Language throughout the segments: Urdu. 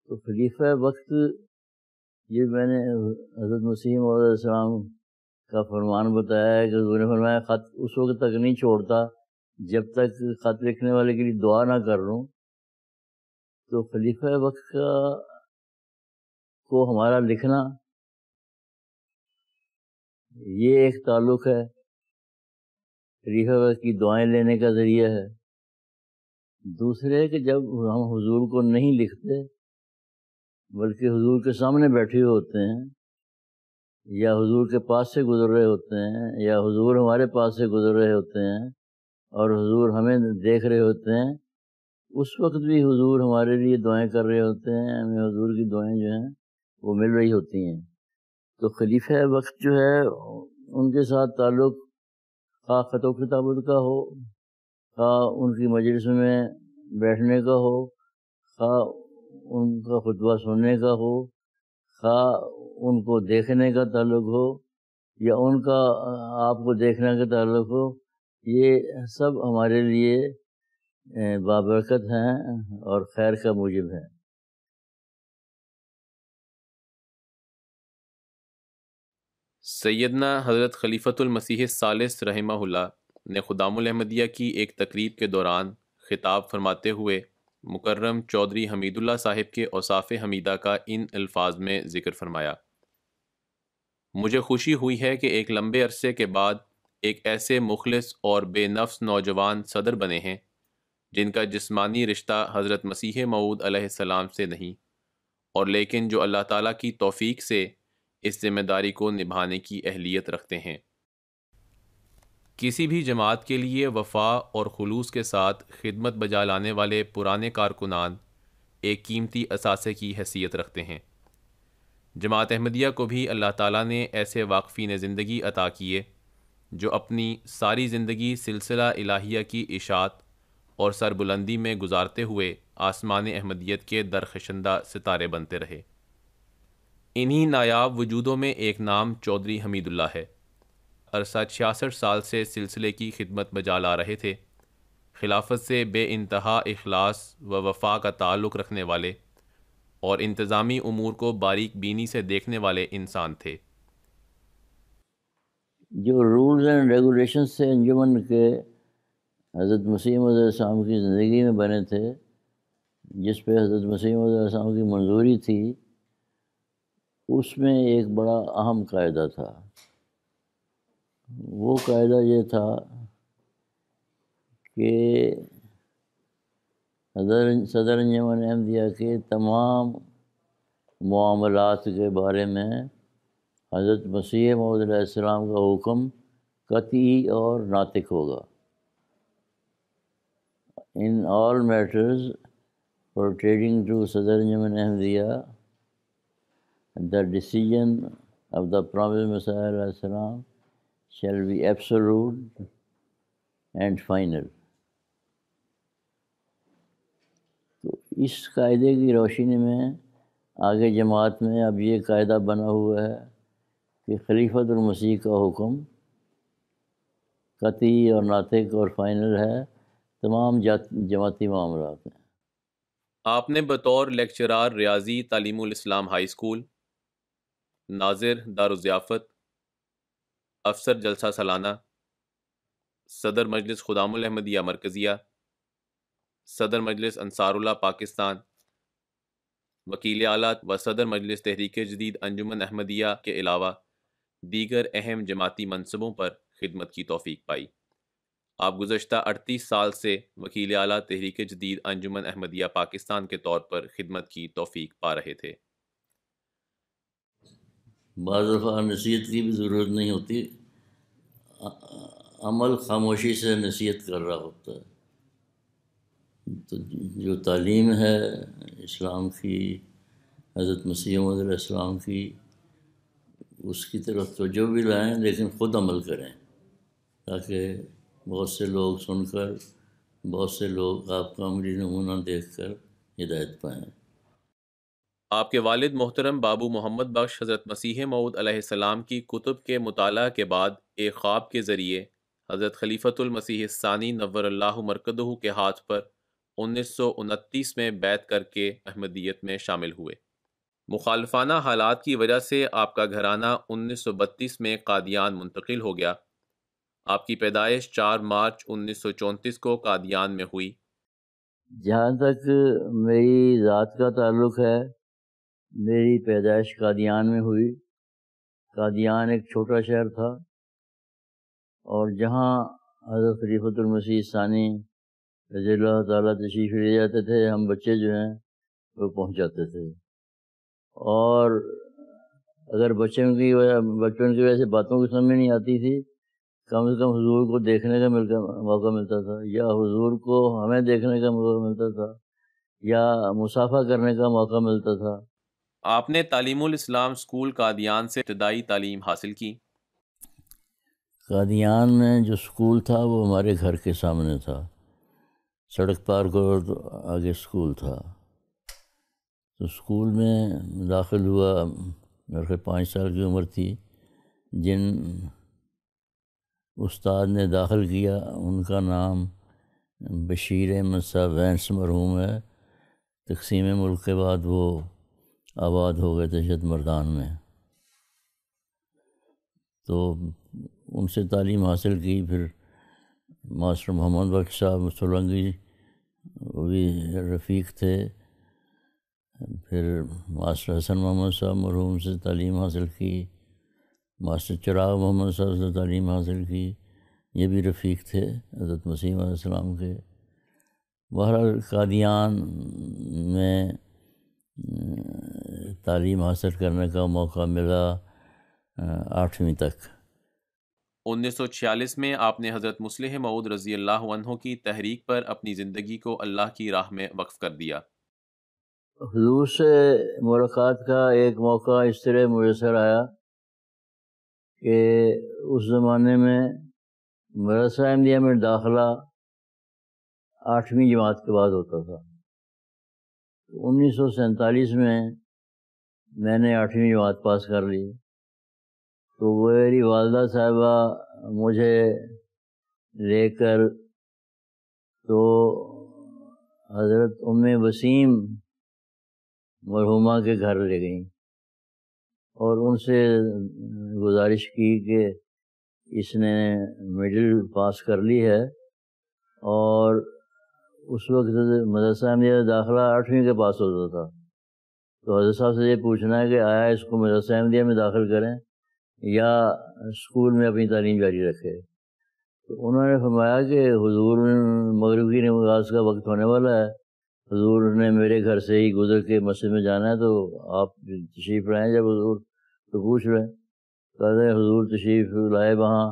تو خلیفہ وقت یہ میں نے حضرت مسیح موعود علیہ السلام کا فرمان بتایا ہے کہ حضور نے فرمایا خط اس وقت تک نہیں چھوڑتا جب تک خط لکھنے والے کے لیے دعا نہ کر لوں. تو خلیفہ وقت کو ہمارا لکھنا یہ ایک تعلق ہے، خلیفہ وقت کی دعائیں لینے کا ذریعہ ہے. دوسرے کہ جب ہم حضور کو نہیں لکھتے بلکہ حضور کے سامنے بیٹھے ہوتے ہیں یا حضور کے پاس سے گزر رہے ہوتے ہیں یا حضور ہمارے پاس سے گزر رہے ہوتے ہیں اور حضور ہمیں دیکھ رہے ہوتے ہیں، اس وقت بھی حضور ہمارے لیے دعائیں کر رہے ہوتے ہیں، ہمیں حضور کی دعائیں جو ہیں وہ مل رہی ہوتی ہیں. تو خلیفہ وقت جو ہے ان کے ساتھ تعلق خواہ خط و کتابت کا ہو، خواہ ان کی مجلس میں بیٹھنے کا ہو، خواہ ان کا خطبہ سننے کا ہو، خواہ ان کو دیکھنے کا تعلق ہو یا ان کا آپ کو دیکھنے کا تعلق ہو، یہ سب ہمارے لیے بابرکت ہیں اور خیر کا موجب ہیں. سیدنا حضرت خلیفۃ المسیح الثالث رحمہ اللہ نے خدام الاحمدیہ کی ایک تقریب کے دوران خطاب فرماتے ہوئے مکرم چودھری حمید اللہ صاحب کے اوصاف حمیدہ کا ان الفاظ میں ذکر فرمایا: مجھے خوشی ہوئی ہے کہ ایک لمبے عرصے کے بعد ایک ایسے مخلص اور بے نفس نوجوان صدر بنے ہیں جن کا جسمانی رشتہ حضرت مسیح موعود علیہ السلام سے نہیں، اور لیکن جو اللہ تعالیٰ کی توفیق سے اس ذمہ داری کو نبھانے کی اہلیت رکھتے ہیں. کسی بھی جماعت کے لیے وفا اور خلوص کے ساتھ خدمت بجا لانے والے پرانے کارکنان ایک قیمتی اثاثے کی حیثیت رکھتے ہیں. جماعت احمدیہ کو بھی اللہ تعالیٰ نے ایسے واقفین زندگی عطا کیے جو اپنی ساری زندگی سلسلہ الہیہ کی اشاعت اور سربلندی میں گزارتے ہوئے آسمان احمدیت کے درخشندہ ستارے بنتے رہے. انہی نایاب وجودوں میں ایک نام چودھری حمید اللہ ہے. عرصہ 66 سال سے سلسلے کی خدمت بجا لا رہے تھے. خلافت سے بے انتہا اخلاص و وفا کا تعلق رکھنے والے اور انتظامی امور کو باریک بینی سے دیکھنے والے انسان تھے. جو رولز اینڈ ریگولیشن سے انجمن کے حضرت مسیح موعود علیہ السلام کی زندگی میں بنے تھے، جس پہ حضرت مسیح موعود علیہ السلام کی منظوری تھی، اس میں ایک بڑا اہم قاعدہ تھا. وہ قاعدہ یہ تھا کہ صدر انجمن احمدیہ کے تمام معاملات کے بارے میں حضرت مسیح موعود علیہ السلام کا حکم قطعی اور ناطق ہوگا. In all matters pertaining to Sadr Anjuman Ahmadiyya, the decision of the Promised Messiah alayhi salam shall be absolute and final. تو اس قاعدے کی روشنی میں آگے جماعت میں اب یہ قاعدہ بنا ہوا ہے کہ خلیفۃ المسیح کا حکم قطعی اور ناطق اور فائنل ہے تمام جماعتی معاملات میں. آپ نے بطور لیکچرار ریاضی تعلیم الاسلام ہائی اسکول، ناظر دارالضیافت، افسر جلسہ سالانہ، صدر مجلس خدام الاحمدیہ مرکزیہ، صدر مجلس انصار اللہ پاکستان، وکیل اعلیٰ و صدر مجلس تحریک جدید انجمن احمدیہ کے علاوہ دیگر اہم جماعتی منصبوں پر خدمت کی توفیق پائی. آپ گزشتہ 38 سال سے وکیل اعلیٰ تحریک جدید انجمن احمدیہ پاکستان کے طور پر خدمت کی توفیق پا رہے تھے. بعض دفعہ نصیحت کی بھی ضرورت نہیں ہوتی، عمل خاموشی سے نصیحت کر رہا ہوتا ہے. تو جو تعلیم ہے اسلام کی، حضرت مسیح موعود علیہ السلام کی، اس کی طرف توجہ بھی لائیں لیکن خود عمل کریں، تاکہ بہت سے لوگ سن کر، بہت سے لوگ آپ کا عملی نمونہ دیکھ کر ہدایت پائیں. آپ کے والد محترم بابو محمد بخش حضرت مسیح موعود علیہ السلام کی کتب کے مطالعہ کے بعد ایک خواب کے ذریعے حضرت خلیفۃ المسیح الثانی نور اللہ مرکزہ کے ہاتھ پر 1929 میں بیعت کر کے احمدیت میں شامل ہوئے۔ مخالفانہ حالات کی وجہ سے آپ کا گھرانہ 1932 میں قادیان منتقل ہو گیا۔ آپ کی پیدائش 4 مارچ 1934 کو قادیان میں ہوئی۔ جہاں تک میری ذات کا تعلق ہے، میری پیدائش قادیان میں ہوئی۔ قادیان ایک چھوٹا شہر تھا، اور جہاں حضرت خلیفۃ المسیح ثانی رضی اللہ تعالیٰ تشریف لے جاتے تھے، ہم بچے جو ہیں وہ پہنچ جاتے تھے۔ اور اگر بچپن کی وجہ سے باتوں کی سمجھ میں نہیں آتی تھی، کم سے کم حضور کو دیکھنے کا موقع ملتا تھا، یا حضور کو ہمیں دیکھنے کا موقع ملتا تھا، یا مصافحہ کرنے کا موقع ملتا تھا۔ آپ نے تعلیم الاسلام اسکول قادیان سے ابتدائی تعلیم حاصل کی۔ قادیان میں جو اسکول تھا وہ ہمارے گھر کے سامنے تھا، سڑک پار کرو تو آگے اسکول تھا۔ تو اسکول میں داخل ہوا، میرے خیال 5 سال کی عمر تھی۔ جن استاد نے داخل کیا ان کا نام بشیر احمد صاحب وینس مرحوم ہے۔ تقسیم ملک کے بعد وہ آباد ہو گئے تھے شد مردان میں، تو ان سے تعلیم حاصل کی۔ پھر ماسٹر محمد بخش صاحب سولنگی وہ بھی رفیق تھے۔ پھر ماسٹر حسن محمد صاحب مرحوم سے تعلیم حاصل کی، ماسٹر چراغ محمد صاحب سے تعلیم حاصل کی، یہ بھی رفیق تھے حضرت مسیح علیہ السلام کے۔ بہرحال قادیان میں تعلیم حاصل کرنے کا موقع ملا 8ویں تک۔ 1946 میں آپ نے حضرت مصلح موعود رضی اللہ عنہ کی تحریک پر اپنی زندگی کو اللہ کی راہ میں وقف کر دیا۔ حضور سے ملاقات کا ایک موقع اس طرح میسر آیا کہ اس زمانے میں مدرسہ احمدیہ میں داخلہ 8ویں جماعت کے بعد ہوتا تھا۔ 1947 میں نے 8ویں جماعت پاس کر لی، تو میری والدہ صاحبہ مجھے لے کر تو حضرت ام وسیم مرحومہ کے گھر لے گئیں، اور ان سے گزارش کی کہ اس نے مڈل پاس کر لی ہے، اور اس وقت مدرسہ احمدیہ داخلہ 8ویں کے پاس ہوتا تھا، تو حضرت صاحب سے یہ پوچھنا ہے کہ آیا اس کو مدرسہ احمدیہ میں داخل کریں یا اسکول میں اپنی تعلیم جاری رکھے۔ تو انہوں نے فرمایا کہ حضور مغرب کی نماز کا وقت ہونے والا ہے، حضور نے میرے گھر سے ہی گزر کے مسجد میں جانا ہے، تو آپ تشریف لائیں جب حضور تو پوچھ لیں۔ کہتے ہیں حضور تشریف لائے وہاں،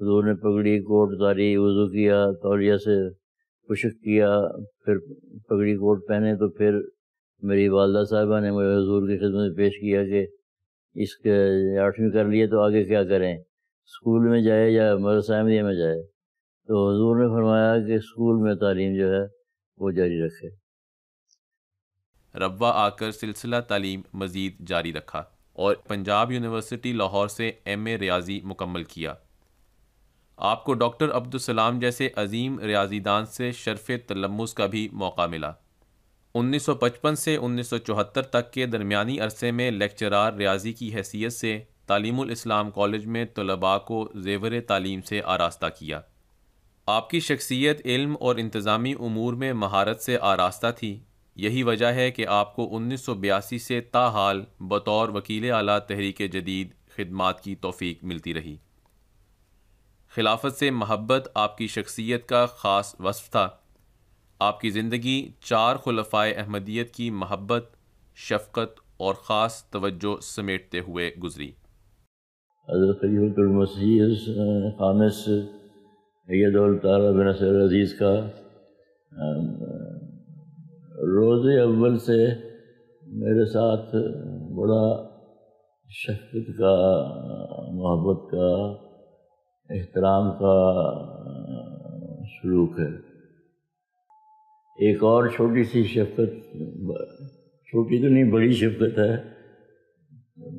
حضور نے پگڑی کوٹ اتاری، وضو کیا، تولیہ سے خشک کیا، پھر پگڑی کوٹ پہنے، تو پھر میری والدہ صاحبہ نے مجھے حضور کی خدمت میں پیش کیا کہ اس کے 8ویں کر لیے تو آگے کیا کریں، اسکول میں جائے یا مدرسہ احمدیہ میں جائے۔ تو حضور نے فرمایا کہ اسکول میں تعلیم جو ہے وہ جاری رکھے۔ ربوہ آ کر سلسلہ تعلیم مزید جاری رکھا اور پنجاب یونیورسٹی لاہور سے ایم اے ریاضی مکمل کیا۔ آپ کو ڈاکٹر عبدالسلام جیسے عظیم ریاضی دان سے شرف تلمذ کا بھی موقع ملا۔ 1955 سے 1974 تک کے درمیانی عرصے میں لیکچرار ریاضی کی حیثیت سے تعلیم الاسلام کالج میں طلباء کو زیور تعلیم سے آراستہ کیا۔ آپ کی شخصیت علم اور انتظامی امور میں مہارت سے آراستہ تھی۔ یہی وجہ ہے کہ آپ کو 1982 سے تاحال بطور وکیل اعلیٰ تحریک جدید خدمات کی توفیق ملتی رہی۔ خلافت سے محبت آپ کی شخصیت کا خاص وصف تھا۔ آپ کی زندگی 4 خلفائے احمدیت کی محبت، شفقت اور خاص توجہ سمیٹتے ہوئے گزری۔ حضرت خلیفۃ المسیح خامس اید تعالیٰ بن نصر العزیز کا روز اول سے میرے ساتھ بڑا شفقت کا، محبت کا، احترام کا سلوک ہے۔ ایک اور چھوٹی سی شفقت، چھوٹی تو نہیں بڑی شفقت ہے،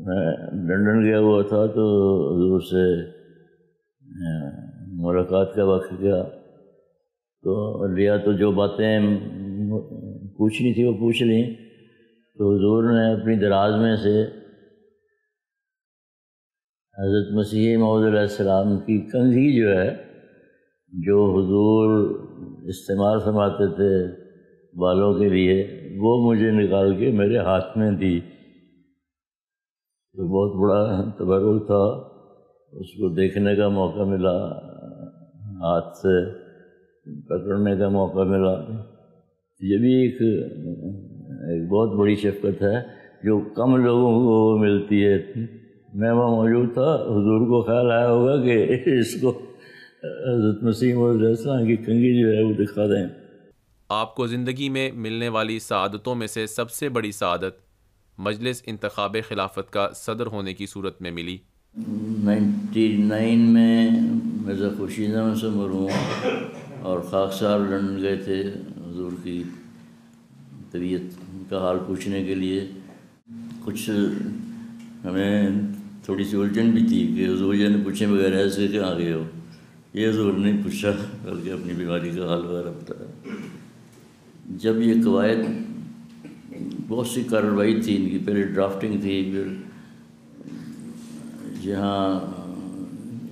میں لندن گیا ہوا تھا تو حضور سے ملاقات کا وقت گیا، تو لیا تو جو باتیں پوچھنی تھی وہ پوچھ لیں. تو حضور نے اپنی دراز میں سے حضرت مسیح موعود علیہ السلام کی کنگھی جو ہے، جو حضور استعمال فرماتے تھے بالوں کے لیے، وہ مجھے نکال کے میرے ہاتھ میں دی. تو بہت بڑا تبرک تھا، اس کو دیکھنے کا موقع ملا، ہاتھ سے پکڑنے کا موقع ملا. یہ بھی ایک بہت بڑی شفقت ہے جو کم لوگوں کو ملتی ہے. میں وہاں موجود تھا، حضور کو خیال آیا ہوگا کہ اس کو حضرت مسیح موعود علیہ السلام کی کنگھی جو ہے وہ دکھا دیں. آپ کو زندگی میں ملنے والی سعادتوں میں سے سب سے بڑی سعادت مجلس انتخاب خلافت کا صدر ہونے کی صورت میں ملی. 99 میں مرزا خورشید احمد سے مرحوم اور خاک صاحب لندن گئے تھے حضور کی طبیعت کا حال پوچھنے کے لیے. کچھ ہمیں تھوڑی سی الجھن بھی تھی کہ حضور یہ نے پوچھے بغیر ایسے کہاں گئے ہو. یہ حضور نے پوچھا بلکہ اپنی بیماری کا حال وغیرہ بتایا. جب یہ قواعد بہت سی کارروائی تھی ان کی، پہلے ڈرافٹنگ تھی، پھر جہاں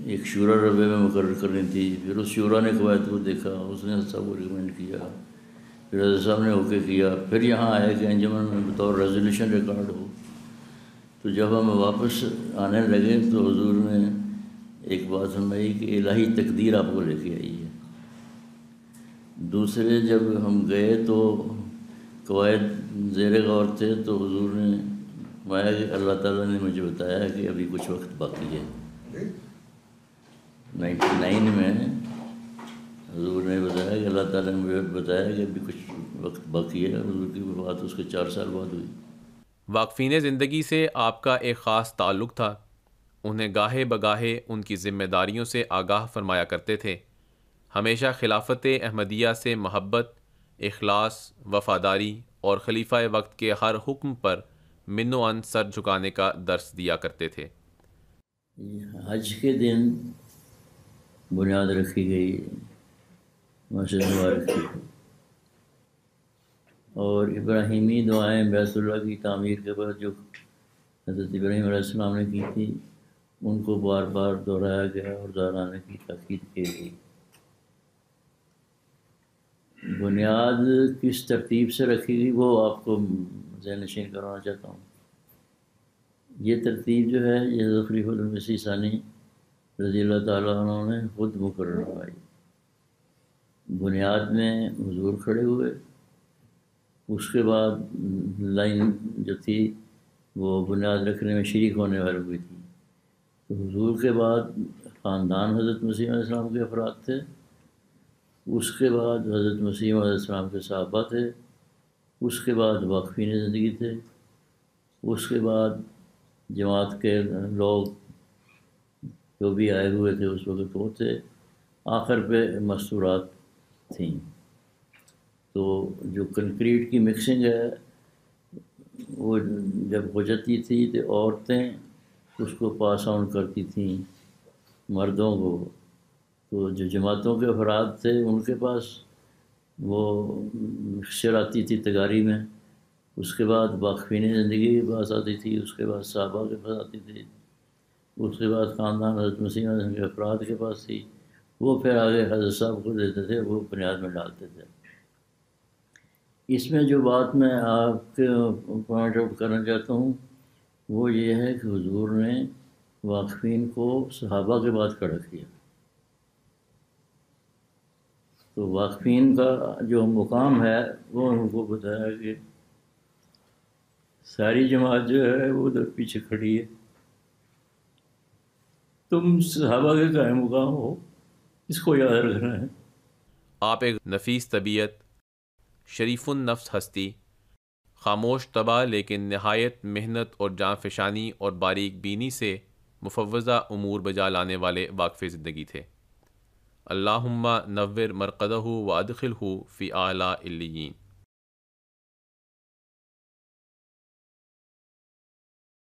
ایک شورا ربے میں مقرر کرنی تھی، پھر اس شورا نے قواعد کو دیکھا، اس نے سب کو ریکمینڈ کیا، پھر حضرت صاحب نے اوکے کیا، پھر یہاں آیا کہ انجمن میں بطور ریزولوشن ریکارڈ ہو. تو جب ہم واپس آنے لگے تو حضور نے ایک بات فرمائی کہ الہی تقدیر آپ کو لے کے آئی ہے. دوسرے جب ہم گئے تو قواعد زیر غور تھے، تو حضور نے فرمایا کہ اللہ تعالیٰ نے مجھے بتایا کہ ابھی کچھ وقت باقی ہے. 99 میں حضور نے بتایا کہ اللہ تعالیٰ نے مجھے بتایا کہ ابھی کچھ وقت باقی ہے. حضور کی وفات اس کے 4 سال بعد ہوئی. واقفین زندگی سے آپ کا ایک خاص تعلق تھا. انہیں گاہے بگاہے ان کی ذمہ داریوں سے آگاہ فرمایا کرتے تھے. ہمیشہ خلافت احمدیہ سے محبت، اخلاص، وفاداری اور خلیفہ وقت کے ہر حکم پر من و عن سر جھکانے کا درس دیا کرتے تھے. حج کے دن بنیاد رکھی گئی مسجد مبارک کی، اور ابراہیمی دعائیں بیت اللہ کی تعمیر کے بعد جو حضرت ابراہیم علیہ السلام نے کی تھی ان کو بار بار دہرایا گیا اور دہرانے کی تاکید کی گئی. بنیاد کس ترتیب سے رکھی گئی وہ آپ کو ذہن نشین کروانا چاہتا ہوں. یہ ترتیب جو ہے یہ خلیفہ المسیح ثانی رضی اللہ تعالیٰ عنہ نے خود مقرر کروائی. بنیاد میں حضور کھڑے ہوئے، اس کے بعد لائن جو تھی وہ بنیاد رکھنے میں شریک ہونے والی ہوئی تھی. تو حضور کے بعد خاندان حضرت مسیح علیہ السلام کے افراد تھے، اس کے بعد حضرت مسیح علیہ السلام کے صحابہ تھے، اس کے بعد واقفین زندگی تھے، اس کے بعد جماعت کے لوگ جو بھی آئے ہوئے تھے اس وقت وہ تھے، آخر پہ مستورات تھیں. تو جو کنکریٹ کی مکسنگ ہے وہ جب ہو جاتی تھی تو عورتیں اس کو پاس آن کرتی تھیں مردوں کو. تو جو جماعتوں کے افراد تھے ان کے پاس وہ مکسچر آتی تھی تگاری میں، اس کے بعد واقفین زندگی کے پاس آتی تھی، اس کے بعد صحابہ کے پاس آتی تھی، اس کے بعد خاندان حضرت مسیح علیہ السلام کے افراد کے پاس تھی، وہ پھر آگے حضرت صاحب کو دیتے تھے، وہ بنیاد میں ڈالتے تھے. اس میں جو بات میں آپ کے پوائنٹ آؤٹ کرنا چاہتا ہوں وہ یہ ہے کہ حضور نے واقفین کو صحابہ کے بعد کھڑا کیا. تو واقفین کا جو مقام ہے وہ ان کو بتایا کہ ساری جماعت جو ہے وہ ادھر پیچھے کھڑی ہے، تم صحابہ کے قائم مقام ہو، اس کو یاد رکھنا ہے. آپ ایک نفیس طبیعت، شریف النفس ہستی، خاموش طبع لیکن نہایت محنت اور جاں فشانی اور باریک بینی سے مفوضہ امور بجا لانے والے واقف زندگی تھے. اللہم نور مرقدہ وادخلہ فی اعلیٰ علیین.